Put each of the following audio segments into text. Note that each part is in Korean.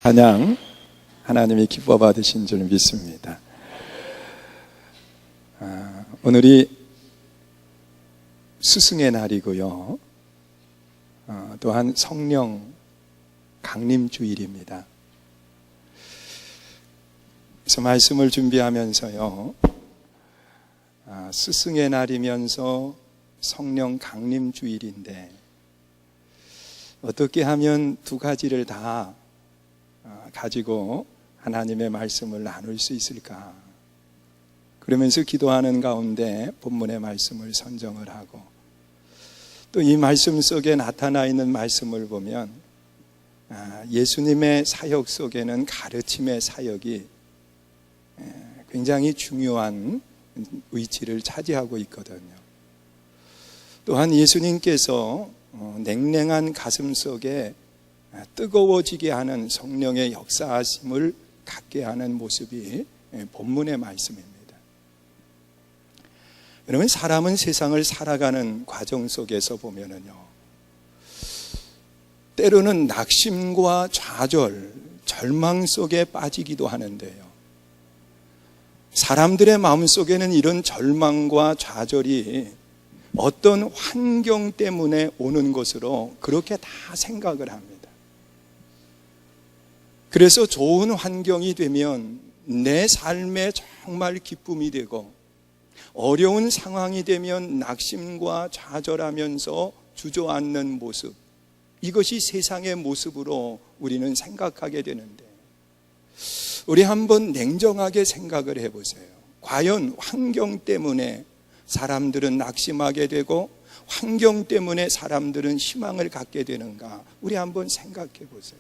찬양 하나님이 기뻐 받으신 줄 믿습니다. 오늘이 스승의 날이고요. 또한 성령 강림주일입니다. 그래서 말씀을 준비하면서요, 스승의 날이면서 성령 강림주일인데 어떻게 하면 두 가지를 다 가지고 하나님의 말씀을 나눌 수 있을까? 그러면서 기도하는 가운데 본문의 말씀을 선정을 하고, 또 이 말씀 속에 나타나 있는 말씀을 보면 예수님의 사역 속에는 가르침의 사역이 굉장히 중요한 위치를 차지하고 있거든요. 또한 예수님께서 냉랭한 가슴 속에 뜨거워지게 하는 성령의 역사하심을 갖게 하는 모습이 본문의 말씀입니다. 여러분, 사람은 세상을 살아가는 과정 속에서 보면은요, 때로는 낙심과 좌절, 절망 속에 빠지기도 하는데요, 사람들의 마음속에는 이런 절망과 좌절이 어떤 환경 때문에 오는 것으로 그렇게 다 생각을 합니다. 그래서 좋은 환경이 되면 내 삶에 정말 기쁨이 되고, 어려운 상황이 되면 낙심과 좌절하면서 주저앉는 모습, 이것이 세상의 모습으로 우리는 생각하게 되는데, 우리 한번 냉정하게 생각을 해보세요. 과연 환경 때문에 사람들은 낙심하게 되고 환경 때문에 사람들은 희망을 갖게 되는가? 우리 한번 생각해 보세요.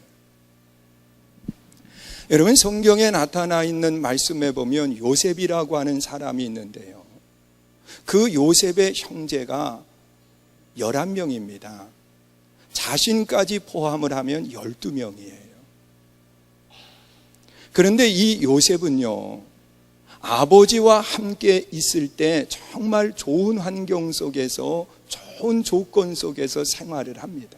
여러분, 성경에 나타나 있는 말씀에 보면 요셉이라고 하는 사람이 있는데요, 그 요셉의 형제가 11명입니다. 자신까지 포함을 하면 12명이에요. 그런데 이 요셉은요, 아버지와 함께 있을 때 정말 좋은 환경 속에서, 좋은 조건 속에서 생활을 합니다.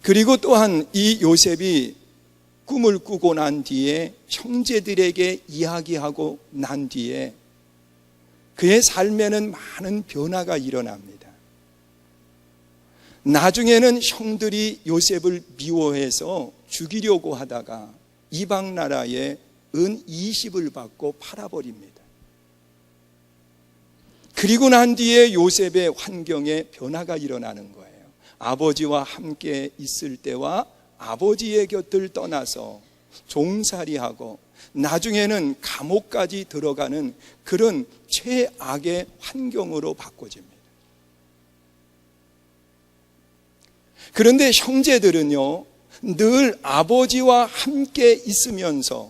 그리고 또한 이 요셉이 꿈을 꾸고 난 뒤에 형제들에게 이야기하고 난 뒤에 그의 삶에는 많은 변화가 일어납니다. 나중에는 형들이 요셉을 미워해서 죽이려고 하다가 이방 나라에 은 20을 받고 팔아버립니다. 그리고 난 뒤에 요셉의 환경에 변화가 일어나는 거예요. 아버지와 함께 있을 때와 아버지의 곁을 떠나서 종살이하고 나중에는 감옥까지 들어가는 그런 최악의 환경으로 바꿔집니다. 그런데 형제들은요, 늘 아버지와 함께 있으면서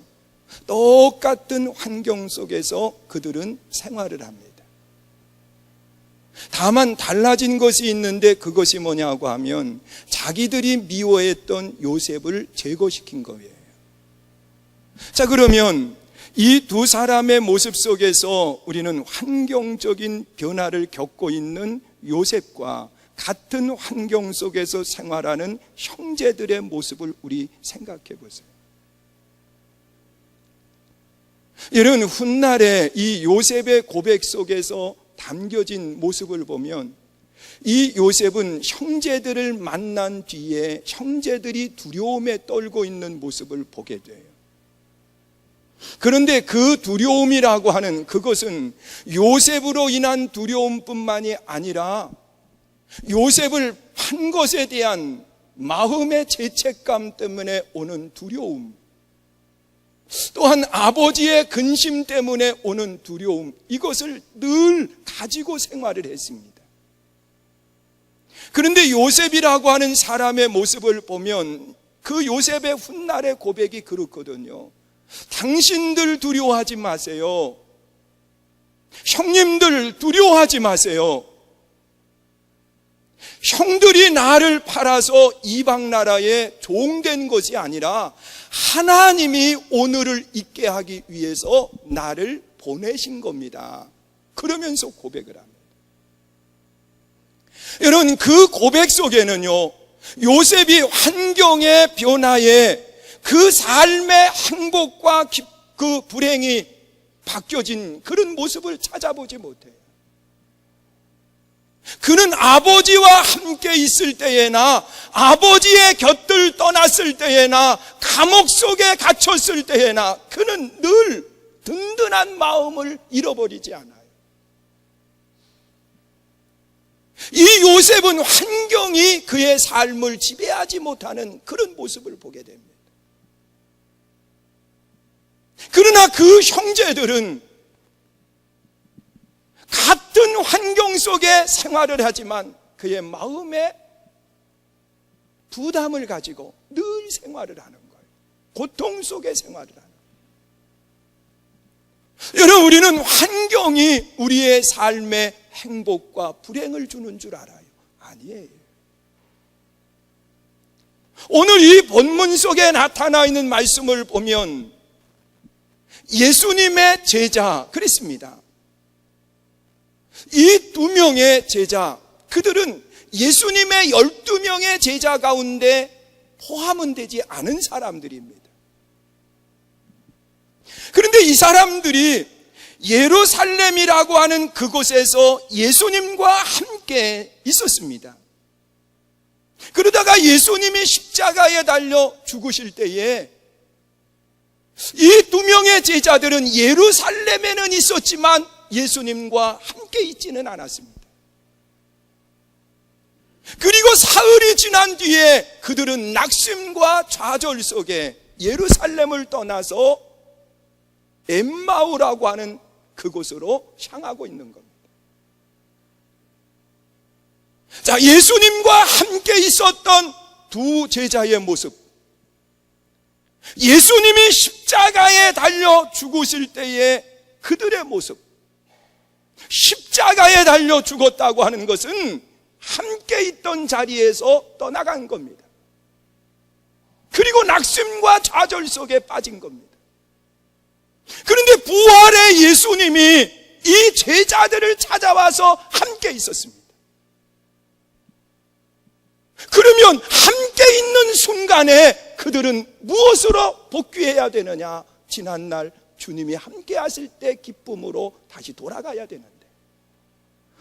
똑같은 환경 속에서 그들은 생활을 합니다. 다만 달라진 것이 있는데, 그것이 뭐냐고 하면 자기들이 미워했던 요셉을 제거시킨 거예요. 자, 그러면 이 두 사람의 모습 속에서 우리는 환경적인 변화를 겪고 있는 요셉과 같은 환경 속에서 생활하는 형제들의 모습을 우리 생각해 보세요. 여러분, 훗날에 이 요셉의 고백 속에서 담겨진 모습을 보면 이 요셉은 형제들을 만난 뒤에 형제들이 두려움에 떨고 있는 모습을 보게 돼요. 그런데 그 두려움이라고 하는 그것은 요셉으로 인한 두려움뿐만이 아니라 요셉을 판 것에 대한 마음의 죄책감 때문에 오는 두려움, 또한 아버지의 근심 때문에 오는 두려움, 이것을 늘 가지고 생활을 했습니다. 그런데 요셉이라고 하는 사람의 모습을 보면 그 요셉의 훗날의 고백이 그렇거든요. 당신들 두려워하지 마세요. 형님들 두려워하지 마세요. 형들이 나를 팔아서 이방 나라에 종된 것이 아니라 하나님이 오늘을 있게 하기 위해서 나를 보내신 겁니다. 그러면서 고백을 합니다. 여러분, 그 고백 속에는요, 요셉이 환경의 변화에 그 삶의 행복과 그 불행이 바뀌어진 그런 모습을 찾아보지 못해요. 그는 아버지와 함께 있을 때에나 아버지의 곁을 떠났을 때에나 감옥 속에 갇혔을 때에나 그는 늘 든든한 마음을 잃어버리지 않아요. 이 요셉은 환경이 그의 삶을 지배하지 못하는 그런 모습을 보게 됩니다. 그러나 그 형제들은 같은 환경 속에 생활을 하지만 그의 마음에 부담을 가지고 늘 생활을 하는 거예요. 고통 속에 생활을 하는 거예요. 여러분, 우리는 환경이 우리의 삶의 행복과 불행을 주는 줄 알아요? 아니에요. 오늘 이 본문 속에 나타나 있는 말씀을 보면 예수님의 제자, 그랬습니다. 이 2명의 제자, 그들은 예수님의 12명의 제자 가운데 포함은 되지 않은 사람들입니다. 그런데 이 사람들이 예루살렘이라고 하는 그곳에서 예수님과 함께 있었습니다. 그러다가 예수님이 십자가에 달려 죽으실 때에 이 2명의 제자들은 예루살렘에는 있었지만 예수님과 함께 있지는 않았습니다. 그리고 사흘이 지난 뒤에 그들은 낙심과 좌절 속에 예루살렘을 떠나서 엠마오라고 하는 그곳으로 향하고 있는 겁니다. 자, 예수님과 함께 있었던 두 제자의 모습, 예수님이 십자가에 달려 죽으실 때의 그들의 모습, 십자가에 달려 죽었다고 하는 것은 함께 있던 자리에서 떠나간 겁니다. 그리고 낙심과 좌절 속에 빠진 겁니다. 그런데 부활의 예수님이 이 제자들을 찾아와서 함께 있었습니다. 그러면 함께 있는 순간에 그들은 무엇으로 복귀해야 되느냐? 지난날 주님이 함께 하실 때 기쁨으로 다시 돌아가야 되는데,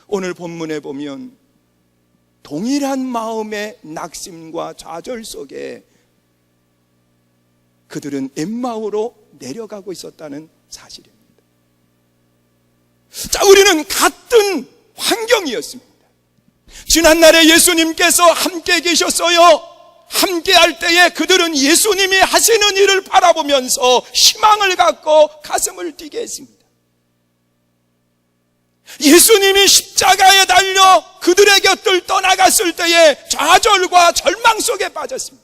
오늘 본문에 보면 동일한 마음의 낙심과 좌절 속에 그들은 엠마오로 내려가고 있었다는 사실입니다. 자, 우리는 같은 환경이었습니다. 지난날에 예수님께서 함께 계셨어요. 함께 할 때에 그들은 예수님이 하시는 일을 바라보면서 희망을 갖고 가슴을 뛰게 했습니다. 예수님이 십자가에 달려 그들의 곁을 떠나갔을 때에 좌절과 절망 속에 빠졌습니다.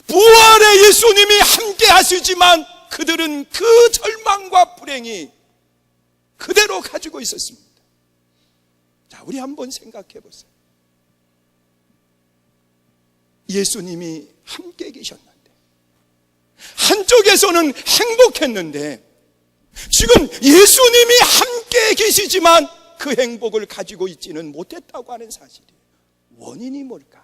부활의 예수님이 함께 하시지만 그들은 그 절망과 불행이 그대로 가지고 있었습니다. 자, 우리 한번 생각해 보세요. 예수님이 함께 계셨는데, 한쪽에서는 행복했는데, 지금 예수님이 함께 계시지만 그 행복을 가지고 있지는 못했다고 하는 사실이에요. 원인이 뭘까?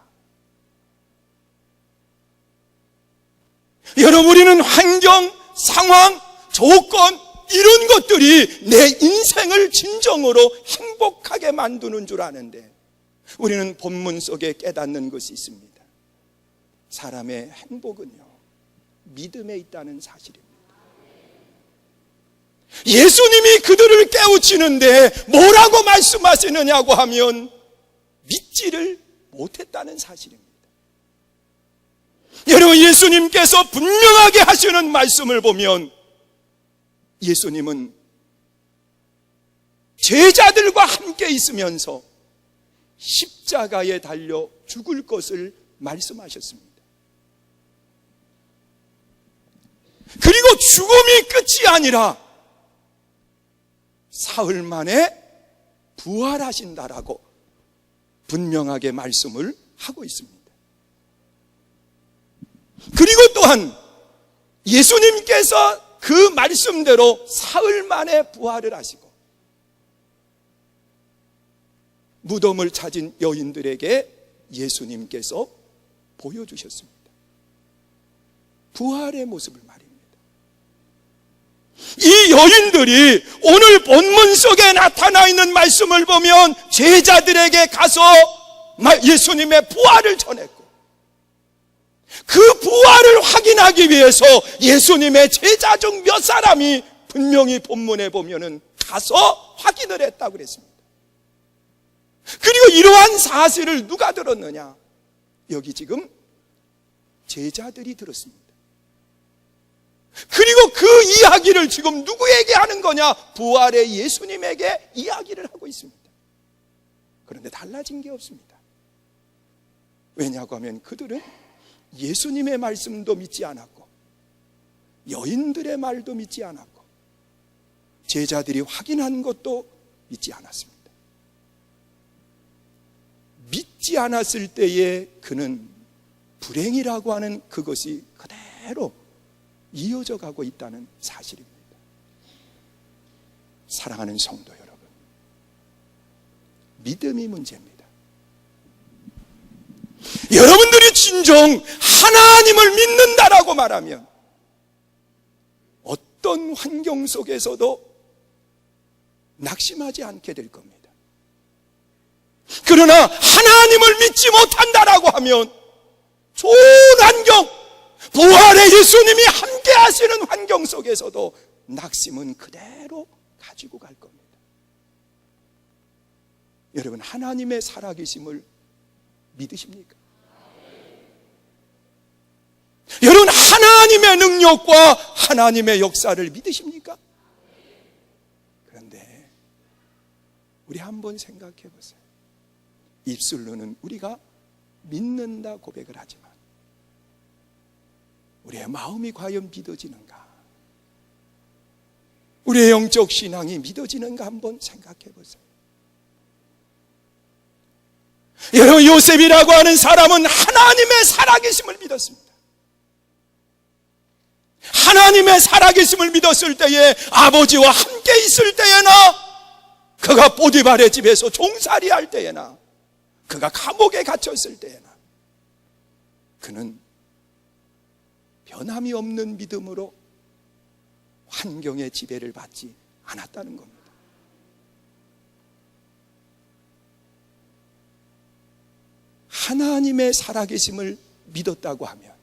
여러분, 우리는 환경, 상황, 조건, 이런 것들이 내 인생을 진정으로 행복하게 만드는 줄 아는데, 우리는 본문 속에 깨닫는 것이 있습니다. 사람의 행복은요, 믿음에 있다는 사실입니다. 예수님이 그들을 깨우치는데 뭐라고 말씀하시느냐고 하면 믿지를 못했다는 사실입니다. 여러분, 예수님께서 분명하게 하시는 말씀을 보면 예수님은 제자들과 함께 있으면서 십자가에 달려 죽을 것을 말씀하셨습니다. 그리고 죽음이 끝이 아니라 사흘 만에 부활하신다라고 분명하게 말씀을 하고 있습니다. 그리고 또한 예수님께서 그 말씀대로 사흘 만에 부활을 하시고 무덤을 찾은 여인들에게 예수님께서 보여주셨습니다. 부활의 모습을 말입니다. 이 여인들이 오늘 본문 속에 나타나 있는 말씀을 보면 제자들에게 가서 예수님의 부활을 전했고, 그 부활을 확인하기 위해서 예수님의 제자 중 몇 사람이 분명히 본문에 보면은 가서 확인을 했다고 그랬습니다. 그리고 이러한 사실을 누가 들었느냐? 여기 지금 제자들이 들었습니다. 그리고 그 이야기를 지금 누구에게 하는 거냐? 부활의 예수님에게 이야기를 하고 있습니다. 그런데 달라진 게 없습니다. 왜냐고 하면 그들은 예수님의 말씀도 믿지 않았고, 여인들의 말도 믿지 않았고, 제자들이 확인한 것도 믿지 않았습니다. 믿지 않았을 때에 그는 불행이라고 하는 그것이 그대로 이어져 가고 있다는 사실입니다. 사랑하는 성도 여러분, 믿음이 문제입니다. 여러분들이 진정 하나님을 믿는다라고 말하면 어떤 환경 속에서도 낙심하지 않게 될 겁니다. 그러나 하나님을 믿지 못한다라고 하면 좋은 환경, 부활의 예수님이 함께 하시는 환경 속에서도 낙심은 그대로 가지고 갈 겁니다. 여러분, 하나님의 살아계심을 믿으십니까? 여러분, 하나님의 능력과 하나님의 역사를 믿으십니까? 그런데 우리 한번 생각해 보세요. 입술로는 우리가 믿는다 고백을 하지만 우리의 마음이 과연 믿어지는가? 우리의 영적 신앙이 믿어지는가 한번 생각해 보세요. 여러분, 요셉이라고 하는 사람은 하나님의 살아계심을 믿었습니다. 하나님의 살아계심을 믿었을 때에, 아버지와 함께 있을 때에나, 그가 보디발의 집에서 종살이 할 때에나, 그가 감옥에 갇혔을 때에나, 그는 변함이 없는 믿음으로 환경의 지배를 받지 않았다는 겁니다. 하나님의 살아계심을 믿었다고 하면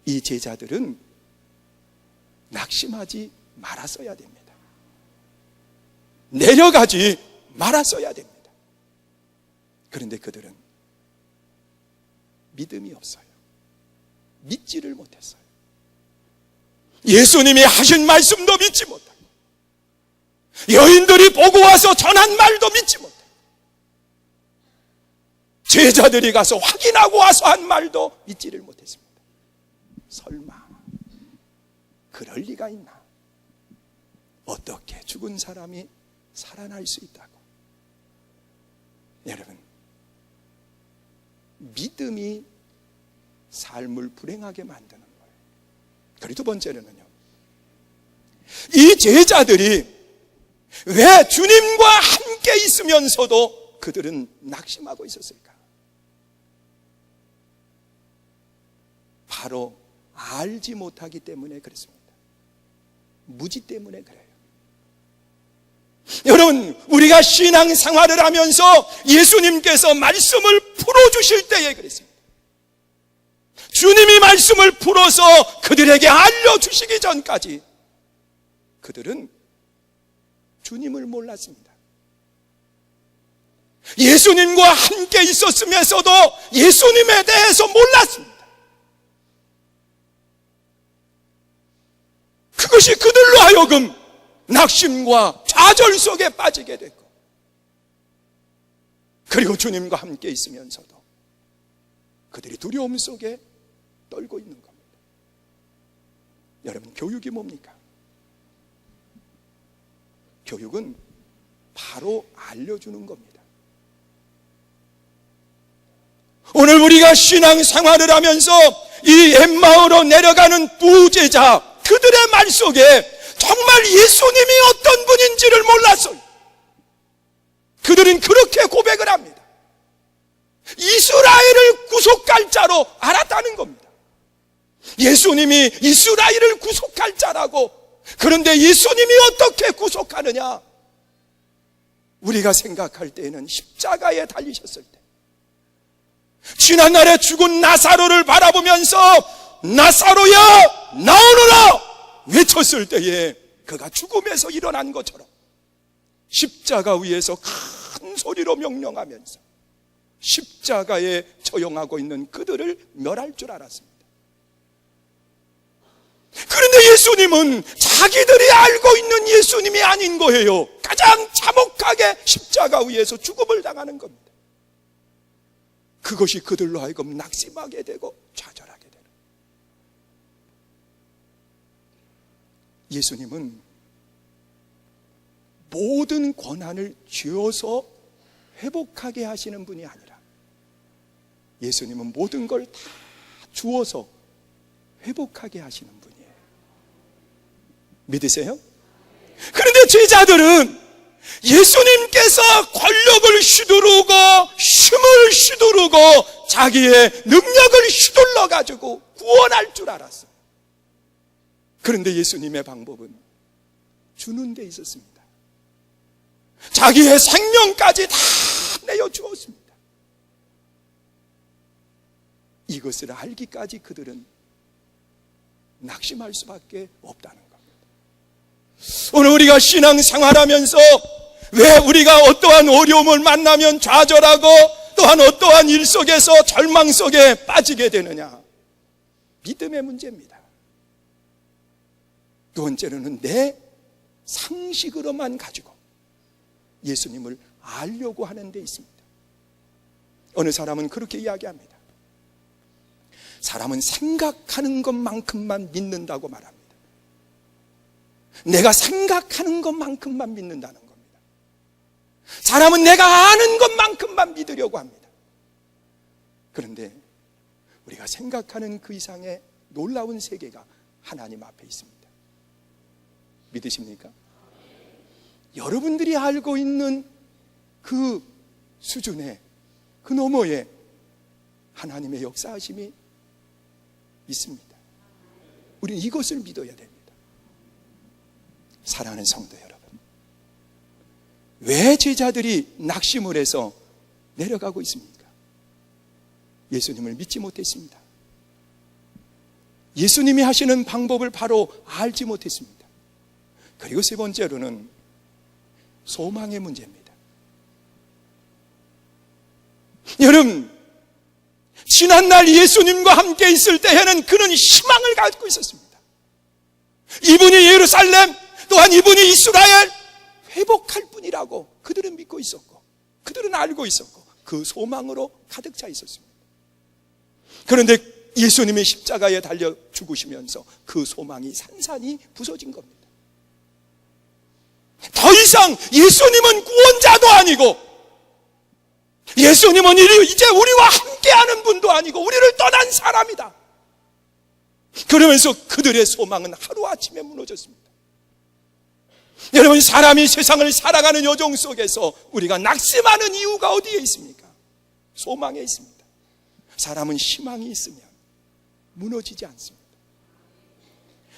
이 제자들은 낙심하지 말았어야 됩니다. 내려가지 말았어야 됩니다. 그런데 그들은 믿음이 없어요. 믿지를 못했어요. 예수님이 하신 말씀도 믿지 못하고, 여인들이 보고 와서 전한 말도 믿지 못하고, 제자들이 가서 확인하고 와서 한 말도 믿지를 못했습니다. 설마 그럴 리가 있나? 어떻게 죽은 사람이 살아날 수 있다고? 여러분, 믿음이 삶을 불행하게 만드는 거예요. 그리고 두 번째로는요, 이 제자들이 왜 주님과 함께 있으면서도 그들은 낙심하고 있었을까? 바로 알지 못하기 때문에 그렇습니다. 무지 때문에 그래요. 여러분, 우리가 신앙생활을 하면서 예수님께서 말씀을 풀어주실 때에 그랬습니다. 주님이 말씀을 풀어서 그들에게 알려주시기 전까지 그들은 주님을 몰랐습니다. 예수님과 함께 있었으면서도 예수님에 대해서 몰랐습니다. 그것이 그들로 하여금 낙심과 좌절 속에 빠지게 됐고, 그리고 주님과 함께 있으면서도 그들이 두려움 속에 떨고 있는 겁니다. 여러분, 교육이 뭡니까? 교육은 바로 알려주는 겁니다. 오늘 우리가 신앙생활을 하면서 이 엠마오로 내려가는 두 제자, 그들의 말 속에 정말 예수님이 어떤 분인지를 몰랐어요. 그들은 그렇게 고백을 합니다. 이스라엘을 구속할 자로 알았다는 겁니다. 예수님이 이스라엘을 구속할 자라고. 그런데 예수님이 어떻게 구속하느냐? 우리가 생각할 때에는 십자가에 달리셨을 때, 지난날에 죽은 나사로를 바라보면서 나사로야 나오너라 외쳤을 때에 그가 죽음에서 일어난 것처럼 십자가 위에서 큰 소리로 명령하면서 십자가에 처형하고 있는 그들을 멸할 줄 알았습니다. 그런데 예수님은 자기들이 알고 있는 예수님이 아닌 거예요. 가장 참혹하게 십자가 위에서 죽음을 당하는 겁니다. 그것이 그들로 하여금 낙심하게 되고 좌절하게 되는. 예수님은 모든 권한을 쥐어서 회복하게 하시는 분이 아니라 예수님은 모든 걸 다 주어서 회복하게 하시는 분이에요. 믿으세요? 그런데 제자들은 예수님께서 권력을 휘두르고 힘을 휘두르고 자기의 능력을 휘둘러 가지고 구원할 줄 알았어요. 그런데 예수님의 방법은 주는 데 있었습니다. 자기의 생명까지 다 내어주었습니다. 이것을 알기까지 그들은 낙심할 수밖에 없다는 겁니다. 오늘 우리가 신앙생활하면서 왜 우리가 어떠한 어려움을 만나면 좌절하고 또한 어떠한 일 속에서 절망 속에 빠지게 되느냐? 믿음의 문제입니다. 두 번째로는 내 상식으로만 가지고 예수님을 알려고 하는 데 있습니다. 어느 사람은 그렇게 이야기합니다. 사람은 생각하는 것만큼만 믿는다고 말합니다. 내가 생각하는 것만큼만 믿는다는 겁니다. 사람은 내가 아는 것만큼만 믿으려고 합니다. 그런데 우리가 생각하는 그 이상의 놀라운 세계가 하나님 앞에 있습니다. 믿으십니까? 여러분들이 알고 있는 그 수준에, 그 너머에 하나님의 역사하심이 있습니다. 우리는 이것을 믿어야 됩니다. 사랑하는 성도 여러분, 왜 제자들이 낙심을 해서 내려가고 있습니까? 예수님을 믿지 못했습니다. 예수님이 하시는 방법을 바로 알지 못했습니다. 그리고 세 번째로는 소망의 문제입니다. 여러분, 지난날 예수님과 함께 있을 때에는 그는 희망을 가지고 있었습니다. 이분이 예루살렘, 또한 이분이 이스라엘 회복할 분이라고 그들은 믿고 있었고, 그들은 알고 있었고, 그 소망으로 가득 차 있었습니다. 그런데 예수님이 십자가에 달려 죽으시면서 그 소망이 산산이 부서진 겁니다. 더 이상 예수님은 구원자도 아니고, 예수님은 이제 우리와 함께하는 분도 아니고 우리를 떠난 사람이다. 그러면서 그들의 소망은 하루아침에 무너졌습니다. 여러분, 사람이 세상을 살아가는 여정 속에서 우리가 낙심하는 이유가 어디에 있습니까? 소망에 있습니다. 사람은 희망이 있으면 무너지지 않습니다.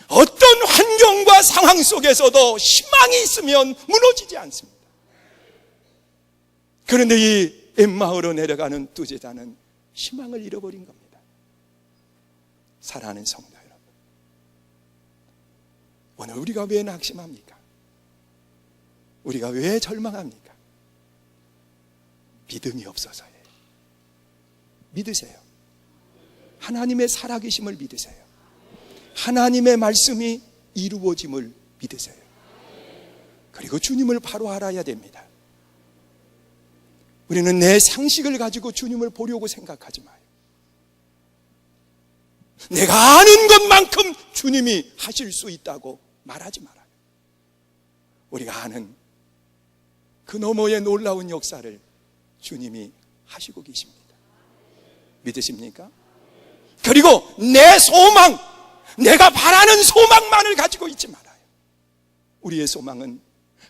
어떤 환경과 상황 속에서도 희망이 있으면 무너지지 않습니다. 그런데 이 엠마오로 내려가는 두 제자는 희망을 잃어버린 겁니다. 사랑하는 성도 여러분, 오늘 우리가 왜 낙심합니까? 우리가 왜 절망합니까? 믿음이 없어서예요. 믿으세요. 하나님의 살아계심을 믿으세요. 하나님의 말씀이 이루어짐을 믿으세요. 그리고 주님을 바로 알아야 됩니다. 우리는 내 상식을 가지고 주님을 보려고 생각하지 마요. 내가 아는 것만큼 주님이 하실 수 있다고 말하지 말아요. 우리가 아는 그 너머의 놀라운 역사를 주님이 하시고 계십니다. 믿으십니까? 그리고 내 소망, 내가 바라는 소망만을 가지고 있지 말아요. 우리의 소망은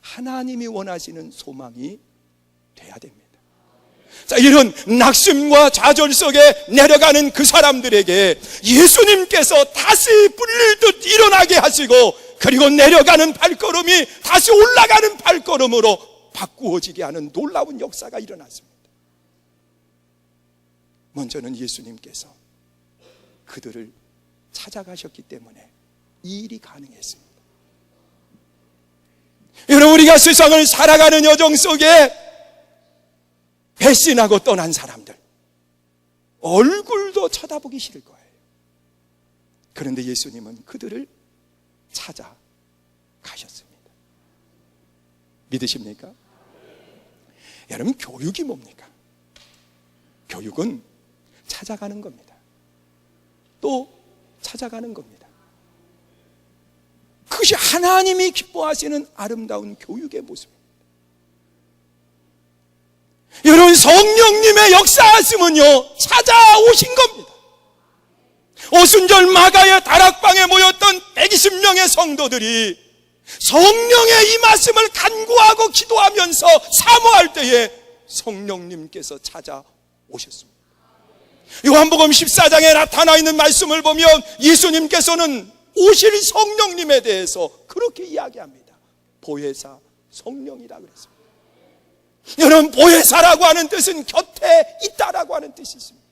하나님이 원하시는 소망이 돼야 됩니다. 자, 이런 낙심과 좌절 속에 내려가는 그 사람들에게 예수님께서 다시 불릴듯 일어나게 하시고, 그리고 내려가는 발걸음이 다시 올라가는 발걸음으로 바꾸어지게 하는 놀라운 역사가 일어났습니다. 먼저는 예수님께서 그들을 찾아가셨기 때문에 이 일이 가능했습니다. 여러분, 우리가 세상을 살아가는 여정 속에 배신하고 떠난 사람들, 얼굴도 쳐다보기 싫을 거예요. 그런데 예수님은 그들을 찾아가셨습니다. 믿으십니까? 여러분, 교육이 뭡니까? 교육은 찾아가는 겁니다. 또 찾아가는 겁니다. 그것이 하나님이 기뻐하시는 아름다운 교육의 모습입니다. 여러분, 성령님의 역사하심은요, 찾아오신 겁니다. 오순절 마가의 다락방에 모였던 120명의 성도들이 성령의 임하심을 간구하고 기도하면서 사모할 때에 성령님께서 찾아오셨습니다. 요한복음 14장에 나타나 있는 말씀을 보면 예수님께서는 오실 성령님에 대해서 그렇게 이야기합니다. 보혜사 성령이라 그랬습니다. 여러분, 보혜사라고 하는 뜻은 곁에 있다라고 하는 뜻이 있습니다.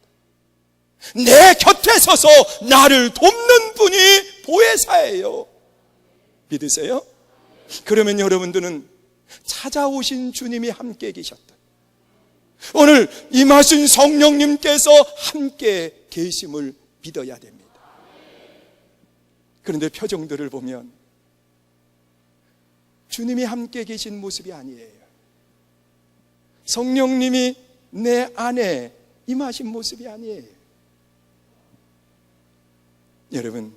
내 곁에 서서 나를 돕는 분이 보혜사예요. 믿으세요? 그러면 여러분들은 찾아오신 주님이 함께 계셨다, 오늘 임하신 성령님께서 함께 계심을 믿어야 됩니다. 그런데 표정들을 보면 주님이 함께 계신 모습이 아니에요. 성령님이 내 안에 임하신 모습이 아니에요. 여러분,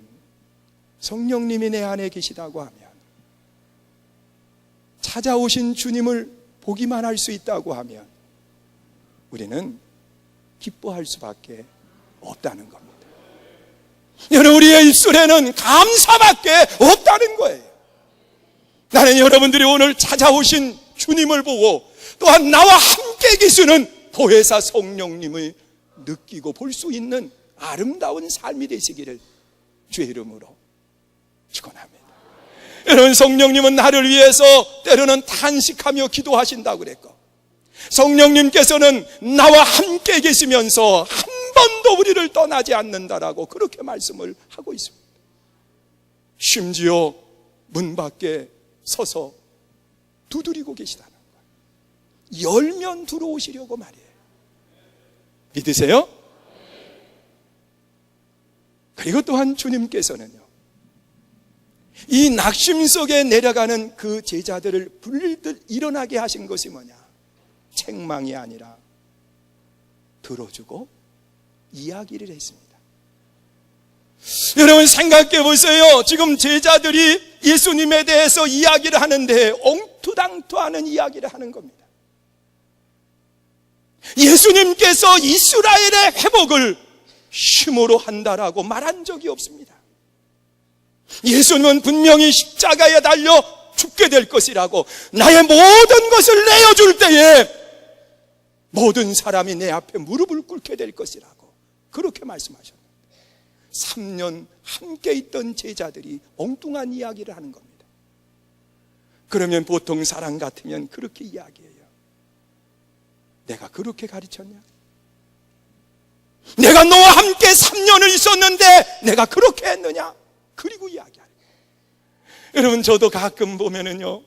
성령님이 내 안에 계시다고 하면, 찾아오신 주님을 보기만 할 수 있다고 하면 우리는 기뻐할 수밖에 없다는 겁니다. 여러분, 우리의 입술에는 감사밖에 없다는 거예요. 나는 여러분들이 오늘 찾아오신 주님을 보고 또한 나와 함께 계시는 보혜사 성령님을 느끼고 볼 수 있는 아름다운 삶이 되시기를 주의 이름으로 축원합니다. 여러분, 성령님은 나를 위해서 때로는 탄식하며 기도하신다고 그랬고, 성령님께서는 나와 함께 계시면서 한 번도 우리를 떠나지 않는다라고 그렇게 말씀을 하고 있습니다. 심지어 문 밖에 서서 두드리고 계시다는 거예요. 열면 들어오시려고 말이에요. 믿으세요? 그리고 또한 주님께서는요, 이 낙심 속에 내려가는 그 제자들을 불릴듯 일어나게 하신 것이 뭐냐? 책망이 아니라 들어주고 이야기를 했습니다. 여러분, 생각해 보세요. 지금 제자들이 예수님에 대해서 이야기를 하는데 엉투당투하는 이야기를 하는 겁니다. 예수님께서 이스라엘의 회복을 힘으로 한다라고 말한 적이 없습니다. 예수님은 분명히 십자가에 달려 죽게 될 것이라고, 나의 모든 것을 내어줄 때에 모든 사람이 내 앞에 무릎을 꿇게 될 것이라고 그렇게 말씀하셨습니다. 3년 함께 있던 제자들이 엉뚱한 이야기를 하는 겁니다. 그러면 보통 사람 같으면 그렇게 이야기해요. 내가 그렇게 가르쳤냐? 내가 너와 함께 3년을 있었는데 내가 그렇게 했느냐? 그리고 이야기하는 거예요. 여러분, 저도 가끔 보면은요,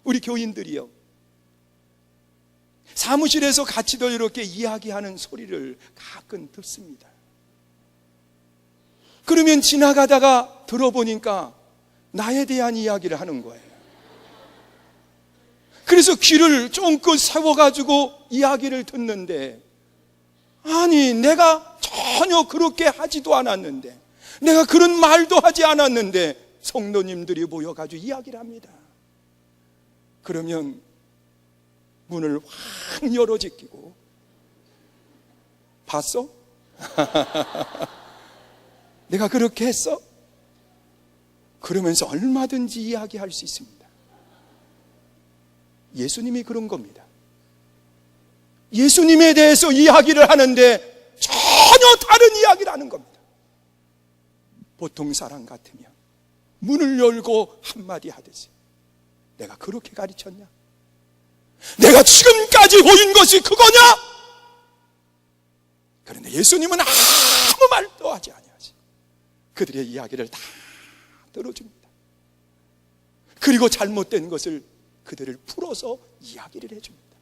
우리 교인들이요, 사무실에서 같이도 이렇게 이야기하는 소리를 가끔 듣습니다. 그러면 지나가다가 들어보니까 나에 대한 이야기를 하는 거예요. 그래서 귀를 쫑긋 세워가지고 이야기를 듣는데, 아니, 내가 전혀 그렇게 하지도 않았는데, 내가 그런 말도 하지 않았는데 성도님들이 모여가지고 이야기를 합니다. 그러면 문을 확 열어 제끼고, 봤어? 내가 그렇게 했어? 그러면서 얼마든지 이야기할 수 있습니다. 예수님이 그런 겁니다. 예수님에 대해서 이야기를 하는데 전혀 다른 이야기를 하는 겁니다. 보통 사람 같으면 문을 열고 한마디 하듯이 내가 그렇게 가르쳤냐? 내가 지금까지 보인 것이 그거냐? 그런데 예수님은 아무 말도 하지 아니하시. 그들의 이야기를 다 들어줍니다. 그리고 잘못된 것을 그들을 풀어서 이야기를 해줍니다.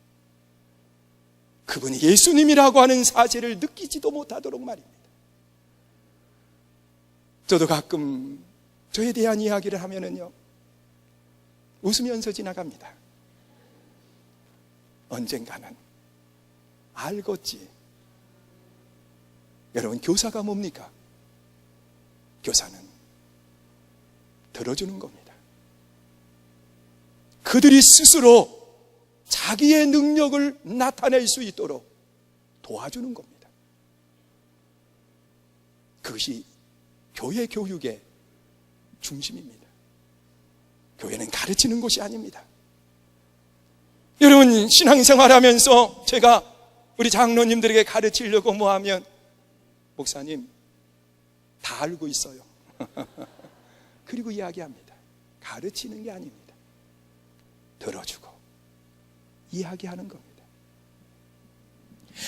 그분이 예수님이라고 하는 사실을 느끼지도 못하도록 말입니다. 저도 가끔 저에 대한 이야기를 하면은요, 웃으면서 지나갑니다. 언젠가는 알겠지. 여러분, 교사가 뭡니까? 교사는 들어주는 겁니다. 그들이 스스로 자기의 능력을 나타낼 수 있도록 도와주는 겁니다. 그것이 교회 교육의 중심입니다. 교회는 가르치는 곳이 아닙니다. 여러분, 신앙생활하면서 제가 우리 장로님들에게 가르치려고 하면 목사님 다 알고 있어요. 그리고 이야기합니다. 가르치는 게 아닙니다. 들어주고 이야기하는 겁니다.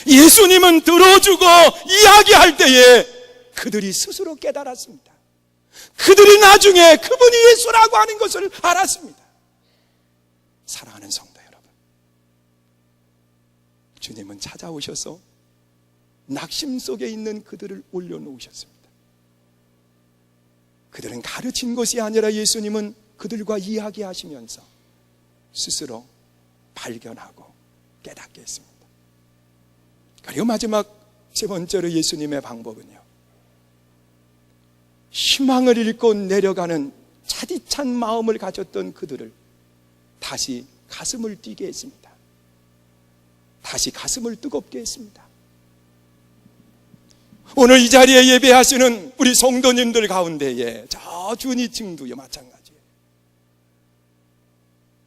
예수님은 들어주고 이야기할 때에 그들이 스스로 깨달았습니다. 그들이 나중에 그분이 예수라고 하는 것을 알았습니다. 사랑하는 성도 여러분, 주님은 찾아오셔서 낙심 속에 있는 그들을 올려놓으셨습니다. 그들은 가르친 것이 아니라 예수님은 그들과 이야기하시면서 스스로 발견하고 깨닫게 했습니다. 그리고 마지막 세 번째로 예수님의 방법은요, 희망을 잃고 내려가는 차디찬 마음을 가졌던 그들을 다시 가슴을 뛰게 했습니다. 다시 가슴을 뜨겁게 했습니다. 오늘 이 자리에 예배하시는 우리 성도님들 가운데에 저 준이층도요 마찬가지예요.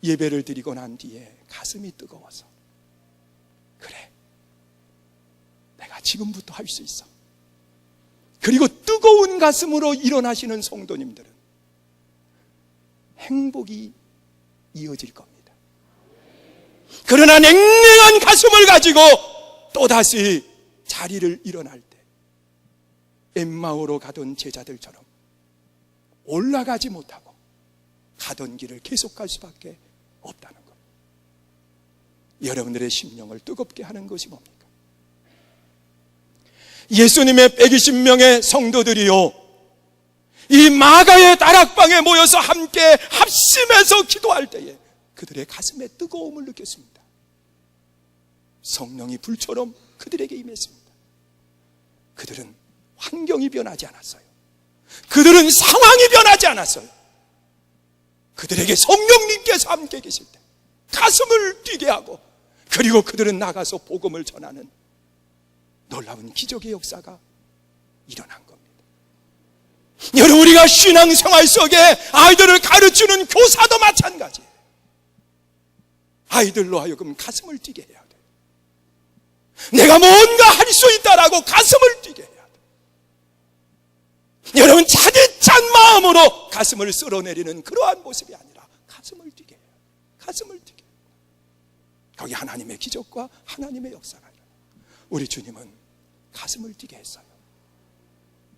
예배를 드리고 난 뒤에 가슴이 뜨거워서, 그래, 내가 지금부터 할 수 있어. 그리고 뜨거운 가슴으로 일어나시는 성도님들은 행복이 이어질 겁니다. 그러나 냉랭한 가슴을 가지고 또다시 자리를 일어날 때 엠마오로 가던 제자들처럼 올라가지 못하고 가던 길을 계속 갈 수밖에 없다는 것. 여러분들의 심령을 뜨겁게 하는 것이 뭡니까? 예수님의 120명의 성도들이요, 이 마가의 다락방에 모여서 함께 합심해서 기도할 때에 그들의 가슴에 뜨거움을 느꼈습니다. 성령이 불처럼 그들에게 임했습니다. 그들은 환경이 변하지 않았어요. 그들은 상황이 변하지 않았어요. 그들에게 성령님께서 함께 계실 때 가슴을 뛰게 하고, 그리고 그들은 나가서 복음을 전하는 놀라운 기적의 역사가 일어난 겁니다. 여러분, 우리가 신앙생활 속에 아이들을 가르치는 교사도 마찬가지예요. 아이들로 하여금 가슴을 뛰게 해야 돼요. 내가 뭔가 할 수 있다라고 가슴을 뛰게 해야 돼요. 여러분, 차디찬 마음으로 가슴을 쓸어내리는 그러한 모습이 아니라 가슴을 뛰게 해요. 가슴을 뛰게 해요. 거기 하나님의 기적과 하나님의 역사가 일어나요. 우리 주님은 가슴을 뛰게 했어요.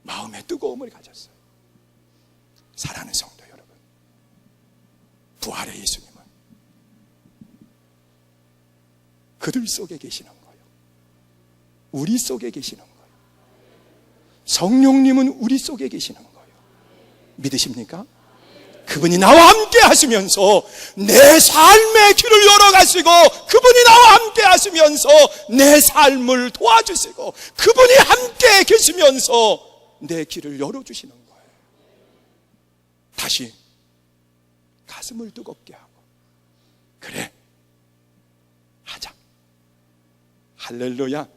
마음의 뜨거움을 가졌어요. 사랑하는 성도 여러분, 부활의 예수님은 그들 속에 계시는 거예요. 우리 속에 계시는 거예요. 성령님은 우리 속에 계시는 거예요. 믿으십니까? 그분이 나와 함께 하시면서 내 삶의 길을 열어가시고, 그분이 나와 함께 하시면서 내 삶을 도와주시고, 그분이 함께 계시면서 내 길을 열어주시는 거예요. 다시 가슴을 뜨겁게 하고, 그래, 하자. 할렐루야.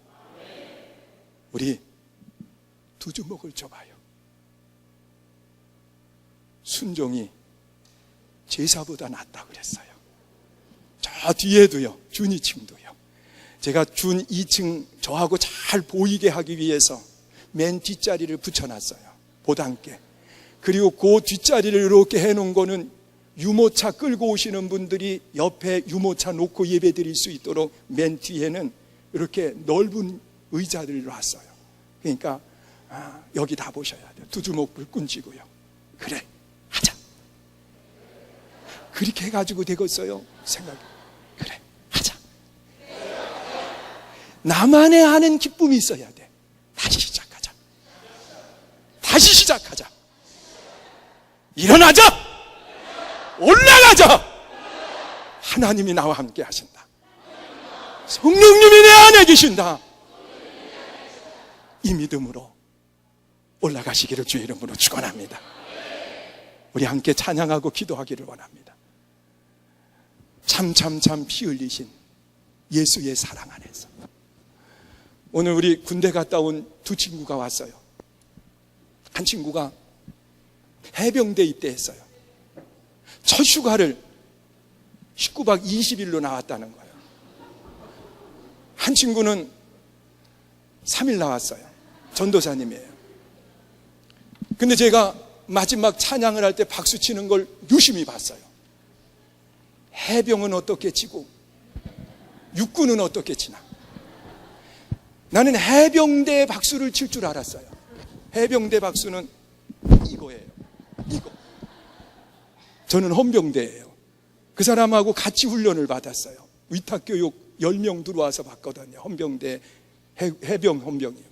우리 두 주먹을 줘봐요. 순종이 제사보다 낫다 그랬어요. 저 뒤에도요, 준이층도요, 제가 준 2층 저하고 잘 보이게 하기 위해서 맨 뒷자리를 붙여놨어요. 보단께. 그리고 그 뒷자리를 이렇게 해놓은 거는 유모차 끌고 오시는 분들이 옆에 유모차 놓고 예배 드릴 수 있도록 맨 뒤에는 이렇게 넓은 의자들을 놨어요. 그러니까 여기 다 보셔야 돼요. 두 주먹 불 꾼지고요. 그래, 하자. 그렇게 해가지고 되겠어요? 생각이. 그래, 하자. 나만의 하는 기쁨이 있어야 돼. 다시 시작하자. 다시 시작하자. 일어나자. 올라가자. 하나님이 나와 함께 하신다. 성령님이 내 안에 계신다. 이 믿음으로 올라가시기를 주의 이름으로 축원합니다. 우리 함께 찬양하고 기도하기를 원합니다. 참 피 흘리신 예수의 사랑 안에서. 오늘 우리 군대 갔다 온 두 친구가 왔어요. 한 친구가 해병대 입대했어요. 첫 휴가를 19박 20일로 나왔다는 거예요. 한 친구는 3일 나왔어요. 전도사님이에요. 근데 제가 마지막 찬양을 할 때 박수 치는 걸 유심히 봤어요. 해병은 어떻게 치고 육군은 어떻게 치나. 나는 해병대 박수를 칠 줄 알았어요. 해병대 박수는 이거예요. 이거. 저는 헌병대예요. 그 사람하고 같이 훈련을 받았어요. 위탁교육 10명 들어와서 봤거든요. 헌병대, 해병, 헌병이요.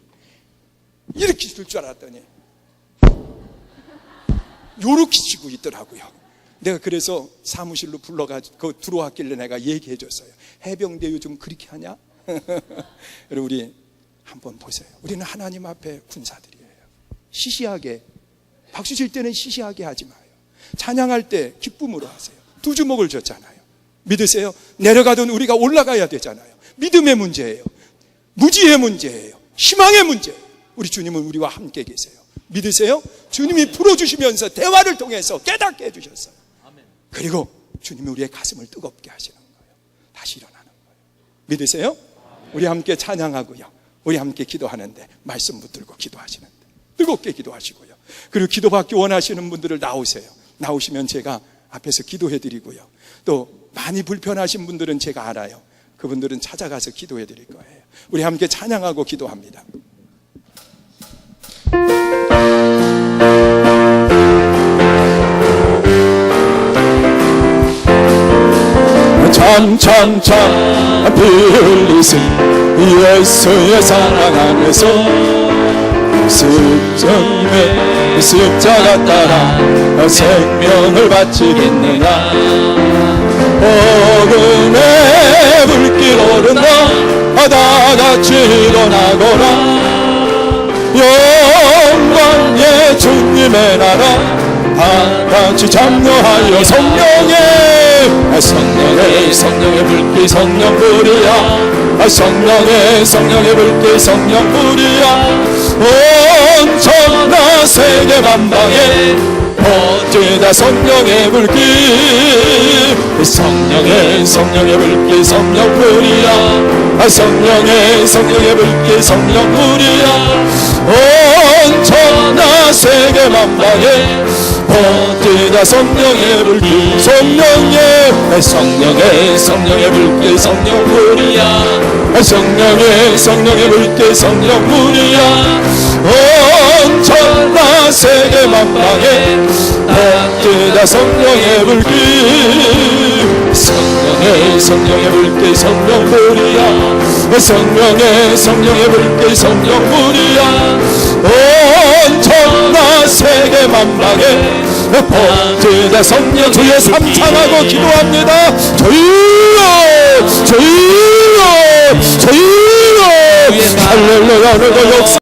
이렇게 칠 줄 알았더니 요렇게 치고 있더라고요. 내가 그래서 사무실로 불러가지고 들어왔길래 내가 얘기해 줬어요. 해병대 요즘 그렇게 하냐? 여러분, 우리 한번 보세요. 우리는 하나님 앞에 군사들이에요. 시시하게, 박수 칠 때는 시시하게 하지 마요. 찬양할 때 기쁨으로 하세요. 두 주먹을 줬잖아요. 믿으세요? 내려가던 우리가 올라가야 되잖아요. 믿음의 문제예요. 무지의 문제예요. 희망의 문제예요. 우리 주님은 우리와 함께 계세요. 믿으세요? 주님이 풀어주시면서 대화를 통해서 깨닫게 해주셨어요. 그리고 주님이 우리의 가슴을 뜨겁게 하시는 거예요. 다시 일어나는 거예요. 믿으세요? 우리 함께 찬양하고요. 우리 함께 기도하는데 말씀 붙들고 기도하시는데 뜨겁게 기도하시고요. 그리고 기도받기 원하시는 분들을 나오세요. 나오시면 제가 앞에서 기도해 드리고요. 또 많이 불편하신 분들은 제가 알아요. 그분들은 찾아가서 기도해 드릴 거예요. 우리 함께 찬양하고 기도합니다. 참 피 흘리신 예수의 사랑 안에서 십자가의 십자가 따라 생명을 바치겠느냐. 어둠의 불길 오른다 다 같이 일어나거라. 영광의 주님의 나라 다 같이 참여하여 성령의 불길 성령불이야. 성령의 불길 성령불이야. 온 천하 세계 만방에 퍼지다 성령의 불길. 성령의 불길 성령불이야. 성령의 불길 성령불이야. 온 천하 세계 만방에 퍼지다 성령의 불길. 성령의 불길 성령불이야. 성령의 불길 성령불이야. 온 천하 세계 만방에 퍼지다 성령의 불길. 성령의 불길 성령불이야. 성령의 불길 성령불이야. 온 천하 세계 만방에 퍼지다 성령. 주의 삼창하고 기도합니다. 주여 할렐루야. 오늘도 역사